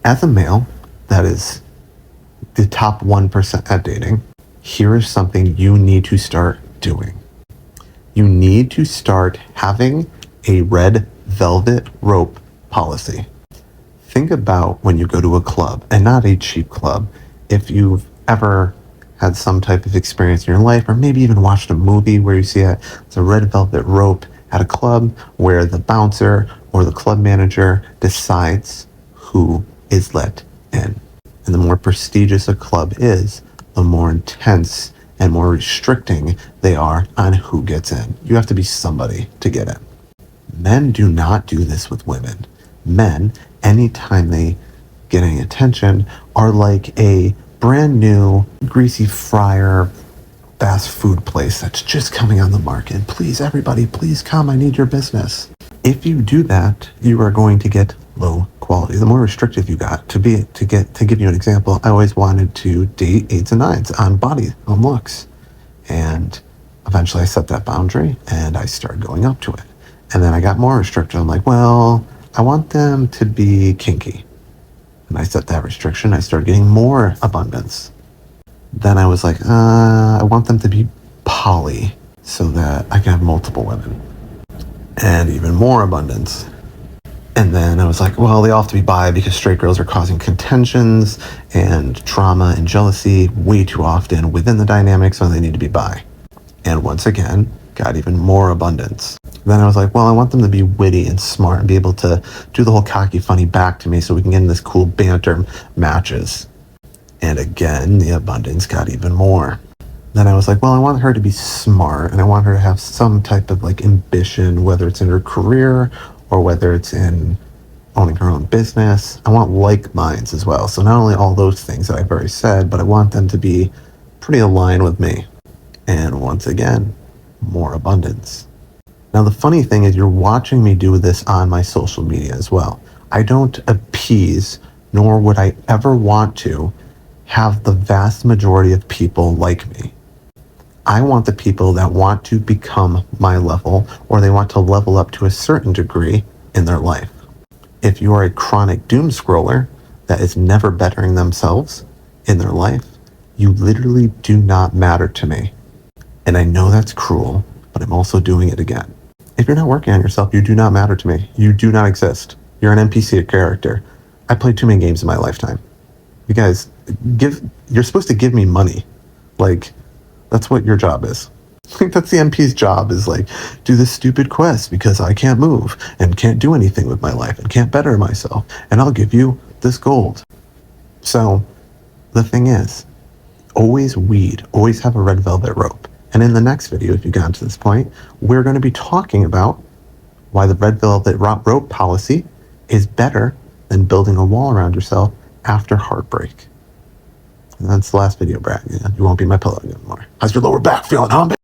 As a male that is the top 1% at dating, here is something you need to start doing. You need to start having a red velvet rope policy. Think about when you go to a club, and not a cheap club. If you've ever had some type of experience in your life, or maybe even watched a movie where you see it's a red velvet rope at a club where the bouncer or the club manager decides who is let in. And the more prestigious a club is, the more intense and more restricting they are on who gets in. You have to be somebody to get in. Men do not do this with women. Men, anytime they get any attention, are like a brand new greasy fryer fast food place that's just coming on the market. Please, everybody, please come. I need your business. If you do that, you are going to get low quality. The more restrictive you got, to give you an example, I always wanted to date 8s and 9s on body, on looks. And eventually I set that boundary and I started going up to it. And then I got more restrictive. I'm like, well, I want them to be kinky. And I set that restriction. I started getting more abundance. Then I was like, I want them to be poly so that I can have multiple women. And even more abundance. And then I was like, well, they all have to be bi because straight girls are causing contentions and trauma and jealousy way too often within the dynamic, so they need to be bi. And once again, got even more abundance. Then I was like, well, I want them to be witty and smart and be able to do the whole cocky funny back to me so we can get in this cool banter matches. And again, the abundance got even more. Then I was like, well, I want her to be smart and I want her to have some type of like ambition, whether it's in her career or whether it's in owning her own business. I want like minds as well. So not only all those things that I've already said, but I want them to be pretty aligned with me. And once again, more abundance. Now, the funny thing is you're watching me do this on my social media as well. I don't appease, nor would I ever want to have the vast majority of people like me. I want the people that want to become my level, or they want to level up to a certain degree in their life. If you are a chronic doom scroller that is never bettering themselves in their life, you literally do not matter to me. And I know that's cruel, but I'm also doing it again. If you're not working on yourself, you do not matter to me. You do not exist. You're an NPC, a character. I played too many games in my lifetime. You guys, you're supposed to give me money. Like, that's what your job is. I think that's the NP's job, is like, do this stupid quest because I can't move and can't do anything with my life and can't better myself. And I'll give you this gold. So the thing is, always weed, always have a red velvet rope. And in the next video, if you've gotten to this point, we're going to be talking about why the red velvet rope policy is better than building a wall around yourself after heartbreak. And that's the last video, Brad. You won't be my pillow anymore. How's your lower back feeling, huh?